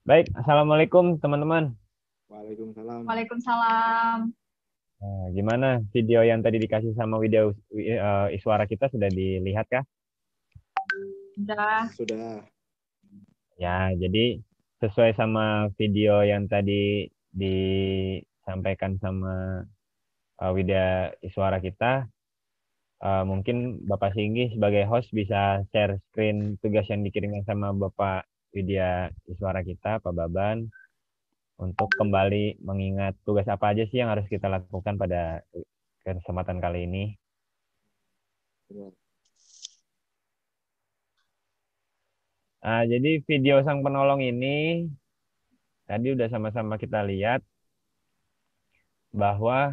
Baik, Assalamualaikum teman-teman. Waalaikumsalam. Waalaikumsalam. Nah, gimana video yang tadi dikasih sama video Iswara kita sudah dilihat kah? Udah. Sudah. Ya, jadi sesuai sama video yang tadi disampaikan sama Widya Iswara kita, mungkin Bapak Singgi sebagai host bisa share screen tugas yang dikirimkan sama Bapak Widya Iswara kita, Pak Baban, untuk kembali mengingat tugas apa aja sih yang harus kita lakukan pada kesempatan kali ini. Benar. Jadi video sang penolong ini tadi udah sama-sama kita lihat bahwa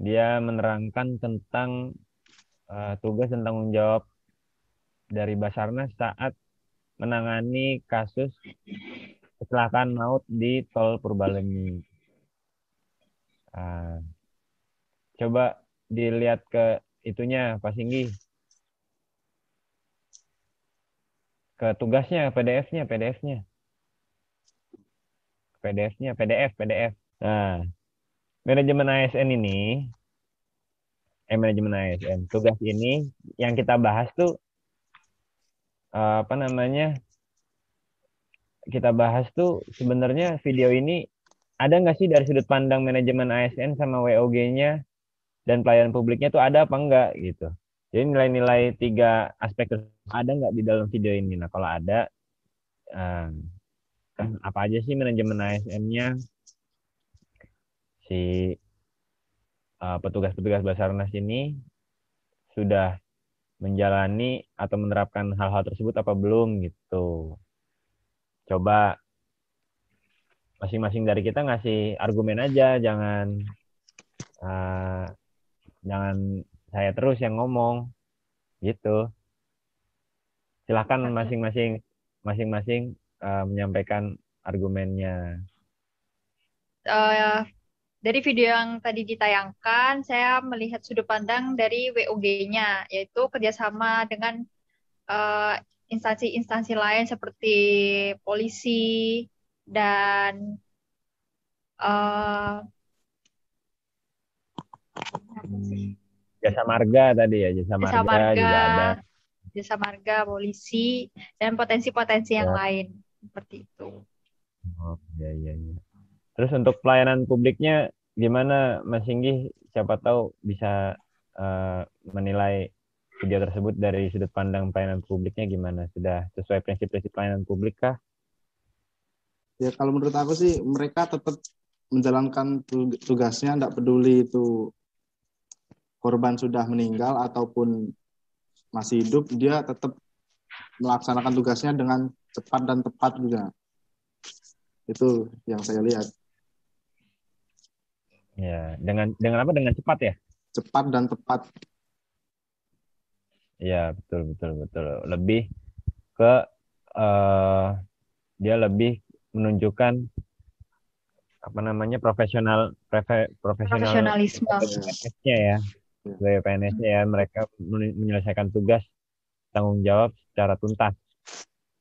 dia menerangkan tentang tugas dan tanggung jawab dari Basarnas saat menangani kasus kecelakaan maut di Tol Purbalenyi. Ah, coba dilihat ke itunya, Pak Singgi, ke tugasnya, PDF-nya, PDF. Nah, manajemen ASN ini, manajemen ASN, tugas ini yang kita bahas tuh apa namanya? Kita bahas tuh sebenarnya video ini ada nggak sih dari sudut pandang manajemen ASN sama WOG-nya dan pelayanan publiknya tuh ada apa enggak gitu. Jadi nilai-nilai tiga aspek tersebut ada nggak di dalam video ini? Nah kalau ada, eh, apa aja sih manajemen ASN-nya, si petugas-petugas Basarnas ini sudah menjalani atau menerapkan hal-hal tersebut apa belum gitu. Coba masing-masing dari kita ngasih argumen aja, eh, jangan saya terus yang ngomong gitu. Silahkan Oke. masing-masing menyampaikan argumennya. Eh, dari video yang tadi ditayangkan, saya melihat sudut pandang dari WOG-nya, yaitu kerjasama dengan eh, instansi-instansi lain seperti polisi dan eh, apa sih? Hmm, Jasa marga tadi ya, jasa Jasa marga marga, juga ada. jasa marga, polisi, dan potensi-potensi yang Ya. lain seperti itu. Oh, iya, iya, iya. Terus untuk pelayanan publiknya gimana, Mas Singgi? Siapa tahu bisa eh, menilai video tersebut dari sudut pandang pelayanan publiknya gimana? Sudah sesuai prinsip-prinsip pelayanan publik kah? Ya kalau menurut aku sih mereka tetap menjalankan tugasnya, tidak peduli itu korban sudah meninggal ataupun masih hidup, dia tetap melaksanakan tugasnya dengan cepat dan tepat juga. Itu yang saya lihat. Ya, dengan apa? Dengan cepat ya? Cepat dan tepat. Iya, betul, betul, betul. Lebih ke eh dia lebih menunjukkan apa namanya profesional Profesionalisme. Ya, PNS-nya ya, ya. sebagai PNS-nya ya, mereka menyelesaikan tugas tanggung jawab secara tuntas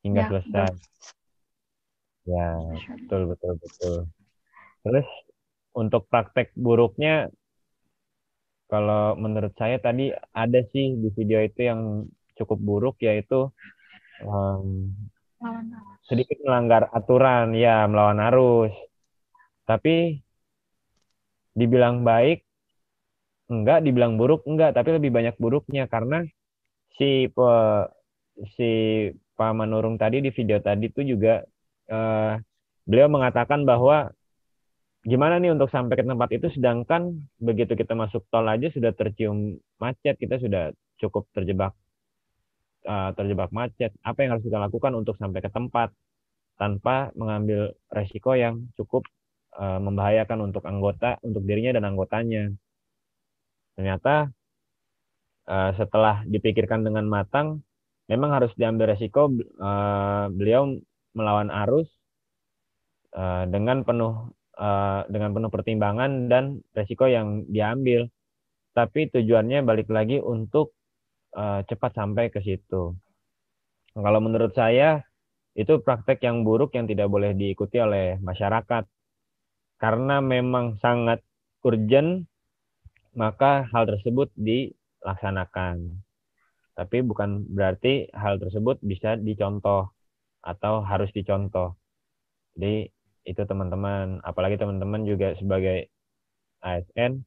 hingga Ya, selesai. betul. Ya, betul, betul, betul. Terus untuk praktek buruknya, kalau menurut saya tadi ada sih di video itu yang cukup buruk, yaitu em, Lawan arus. sedikit melanggar aturan, ya melawan arus. Tapi dibilang baik enggak, dibilang buruk enggak, tapi lebih banyak buruknya karena si pe- si Pak Manurung tadi di video tadi tuh juga, eh, beliau mengatakan bahwa gimana nih untuk sampai ke tempat itu, sedangkan begitu kita masuk tol aja sudah tercium macet, kita sudah cukup terjebak macet. Apa yang harus kita lakukan untuk sampai ke tempat tanpa mengambil resiko yang cukup membahayakan untuk dirinya dan anggotanya. Ternyata setelah dipikirkan dengan matang, memang harus diambil resiko. Beliau melawan arus dengan penuh pertimbangan dan resiko yang diambil. Tapi tujuannya balik lagi untuk cepat sampai ke situ. Kalau menurut saya, itu praktek yang buruk yang tidak boleh diikuti oleh masyarakat. Karena memang sangat urgent, maka hal tersebut dilaksanakan. Tapi bukan berarti hal tersebut bisa dicontoh atau harus dicontoh. Jadi itu teman-teman, apalagi teman-teman juga sebagai ASN,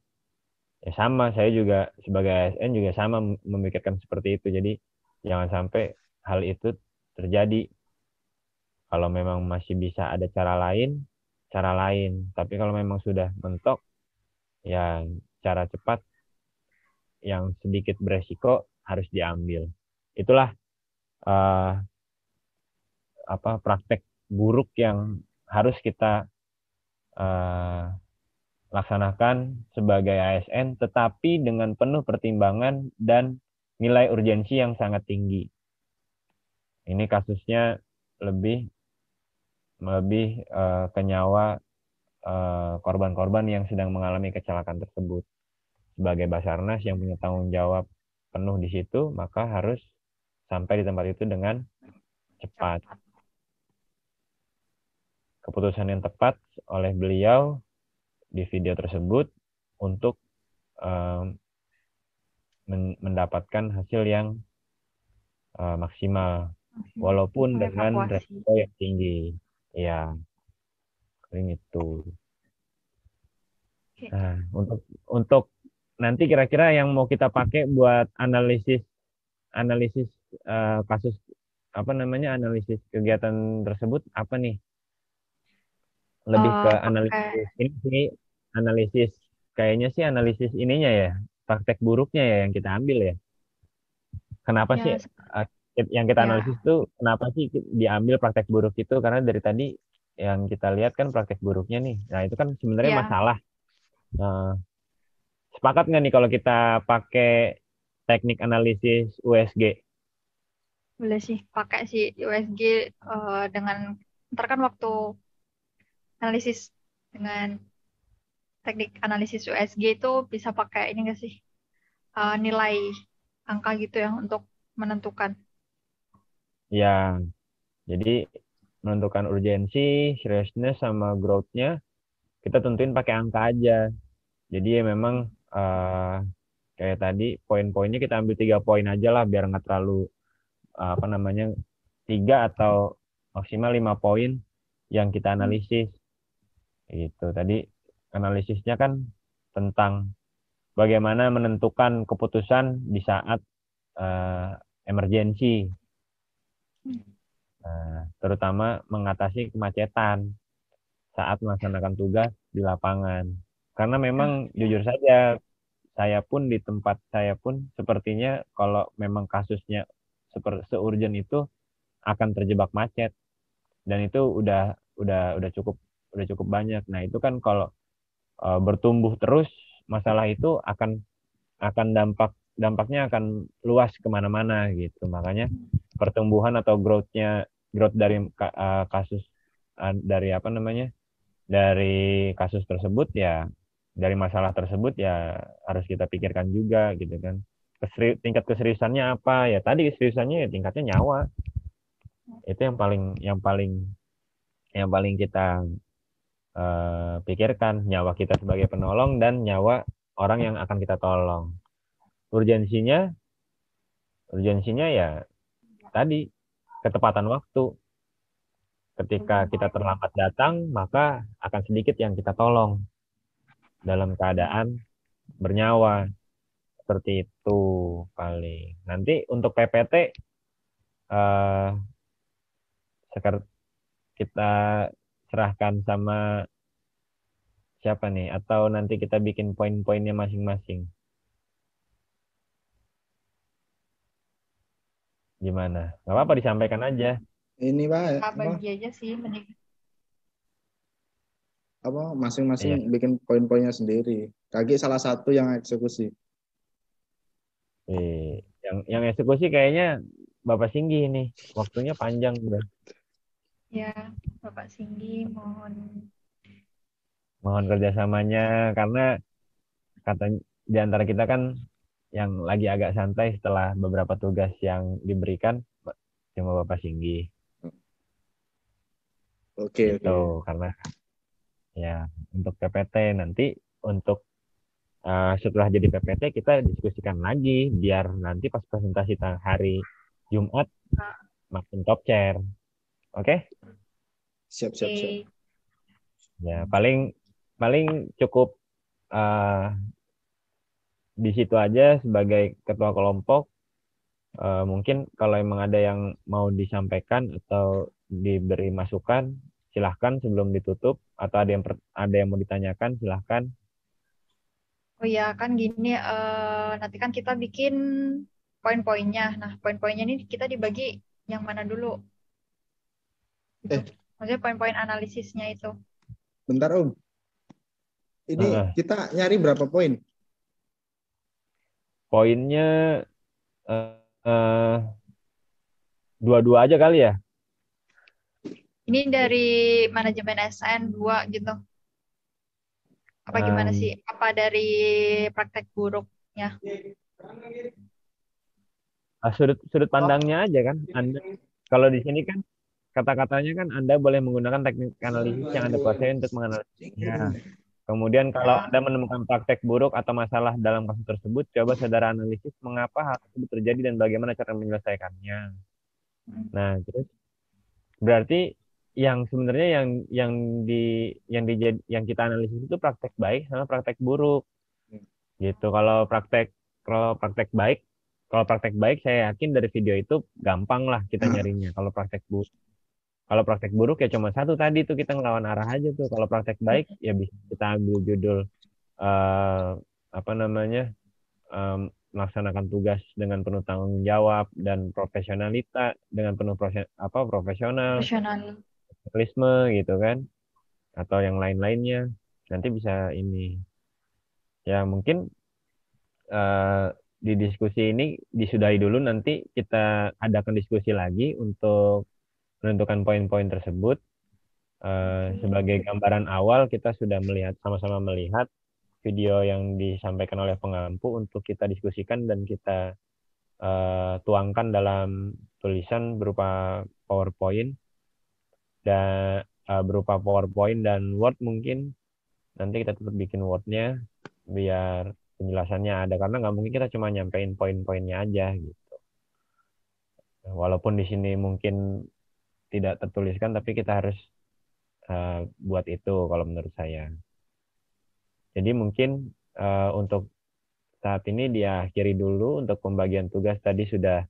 ya sama, saya juga sebagai ASN juga sama memikirkan seperti itu. Jadi jangan sampai hal itu terjadi. Kalau memang masih bisa ada cara lain, cara lain. Tapi kalau memang sudah mentok, ya cara cepat yang sedikit beresiko harus diambil. Itulah eh, praktek buruk yang harus kita eh, laksanakan sebagai ASN, tetapi dengan penuh pertimbangan dan nilai urgensi yang sangat tinggi. Ini kasusnya lebih ke nyawa korban-korban yang sedang mengalami kecelakaan tersebut. Sebagai Basarnas yang punya tanggung jawab penuh di situ, maka harus sampai di tempat itu dengan cepat. Keputusan yang tepat oleh beliau di video tersebut untuk mendapatkan hasil yang maksimal, walaupun dengan resiko yang tinggi. Ya, paling itu. Nah, untuk nanti kira-kira yang mau kita pakai buat analisis kasus analisis kegiatan tersebut apa nih? Lebih ke analisis ini sih, analisis kayaknya sih analisis ininya ya, praktek buruknya ya yang kita ambil ya. Kenapa sih yang kita analisis tuh kenapa sih diambil praktek buruk itu? Karena dari tadi yang kita lihat kan praktek buruknya nih. Nah, itu kan sebenarnya masalah. Sepakat nggak nih kalau kita pakai teknik analisis USG? Boleh sih, pakai sih USG dengan ntar kan waktu analisis dengan teknik analisis USG itu bisa pakai ini nggak sih nilai angka gitu ya untuk menentukan. Ya, jadi menentukan urgensi, seriousness, sama growth-nya kita tentuin pakai angka aja. Jadi ya memang kayak tadi poin-poinnya kita ambil 3 poin aja lah biar nggak terlalu 3 atau maksimal 5 poin yang kita analisis. Gitu. Tadi analisisnya kan tentang bagaimana menentukan keputusan di saat emergensi. Terutama mengatasi kemacetan saat melaksanakan tugas di lapangan. Karena memang jujur saja, saya pun di tempat saya pun sepertinya kalau memang kasusnya seurgent itu akan terjebak macet. Dan itu udah cukup banyak. Nah, itu kan kalau bertumbuh terus masalah itu akan dampaknya akan luas kemana-mana gitu. Makanya pertumbuhan atau growth dari kasus dari kasus tersebut ya, dari masalah tersebut ya harus kita pikirkan juga gitu kan. Tingkat keseriusannya apa ya, tadi keseriusannya ya tingkatnya nyawa. Itu yang paling kita pikirkan, nyawa kita sebagai penolong dan nyawa orang yang akan kita tolong. Urgensinya ya tadi ketepatan waktu. Ketika kita terlambat datang, maka akan sedikit yang kita tolong dalam keadaan bernyawa. Seperti itu paling. Nanti untuk PPT kita serahkan sama siapa nih? Atau nanti kita bikin poin-poinnya masing-masing? Gimana? Gak apa-apa, disampaikan aja. Ini Pak, bagi aja sih mending. Masing-masing bikin poin-poinnya sendiri. Kaki salah satu yang eksekusi. Yang eksekusi kayaknya Bapak Singgi ini. Waktunya panjang udah. Ya, Bapak Singgi mohon kerjasamanya, karena kata di antara kita kan yang lagi agak santai setelah beberapa tugas yang diberikan cuma Bapak Singgi. Oke, gitu. oke. Karena ya untuk PPT nanti untuk setelah jadi PPT kita diskusikan lagi biar nanti pas presentasi hari Jumat makin top chair. Oke? Siap, siap, siap. Oke. Ya, paling paling cukup eh, di situ aja sebagai ketua kelompok. Mungkin kalau emang ada yang mau disampaikan atau diberi masukan, silahkan sebelum ditutup. Atau ada yang mau ditanyakan, silahkan. Oh ya, kan gini, nanti kan kita bikin poin-poinnya. Nah, poin-poinnya ini kita dibagi yang mana dulu, gitu. Eh, Maksudnya poin-poin analisisnya itu. bentar Om. Ini Heeh. kita nyari berapa poin? Poinnya eh, eh, dua-dua aja kali ya. Ini dari manajemen SN 2 gitu. Apa gimana sih? Em, Apa dari praktek buruknya? sudut sudut pandangnya aja kan. Anda kalau di sini kan kata-katanya kan Anda boleh menggunakan teknik analisis yang Anda kuasai untuk menganalisisnya. Kemudian kalau Ya. Anda menemukan praktek buruk atau masalah dalam kasus tersebut, coba saudara analisis mengapa hal tersebut terjadi dan bagaimana cara menyelesaikannya. Nah, terus berarti yang sebenarnya yang di yang kita analisis itu praktek baik sama praktek buruk gitu. Kalau praktek kalau praktek baik saya yakin dari video itu gampang lah kita nyarinya. Kalau praktek buruk ya cuma satu tadi tuh kita ngelawan arah aja tuh. Kalau praktek baik ya bisa kita ambil judul eh apa namanya em, melaksanakan tugas dengan penuh tanggung jawab dan dengan penuh profesional, Profesional. profesionalisme gitu kan, atau yang lain-lainnya. Nanti bisa ini ya mungkin eh, di diskusi ini disudahi dulu, nanti kita adakan diskusi lagi untuk menentukan poin-poin tersebut. Sebagai gambaran awal kita sudah sama-sama melihat video yang disampaikan oleh pengampu untuk kita diskusikan dan kita tuangkan dalam tulisan berupa PowerPoint dan Word mungkin. Nanti kita tetap bikin Word-nya biar penjelasannya ada karena nggak mungkin kita cuma nyampein poin-poinnya aja gitu. Walaupun di sini mungkin tidak tertuliskan tapi kita harus buat itu kalau menurut saya. Jadi mungkin untuk saat ini diakhiri dulu untuk pembagian tugas tadi sudah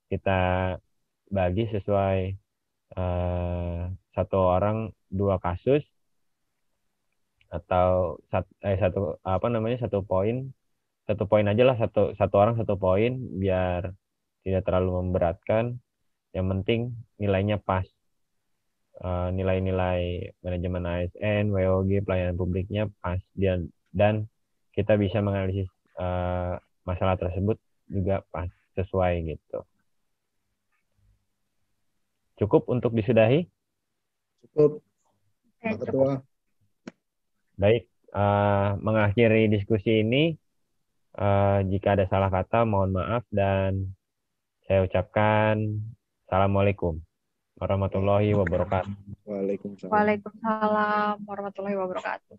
kita bagi sesuai eh, satu orang dua kasus atau satu poin aja lah satu satu orang satu poin biar tidak terlalu memberatkan. Yang penting nilainya pas. Nilai-nilai manajemen ASN, WOG, pelayanan publiknya pas dan kita bisa menganalisis masalah tersebut juga pas sesuai gitu. Cukup untuk disudahi? Cukup, Oke, Pak cukup. Ketua. Baik, mengakhiri diskusi ini, jika ada salah kata mohon maaf dan saya ucapkan Assalamualaikum warahmatullahi wabarakatuh. Waalaikumsalam. Waalaikumsalam warahmatullahi wabarakatuh.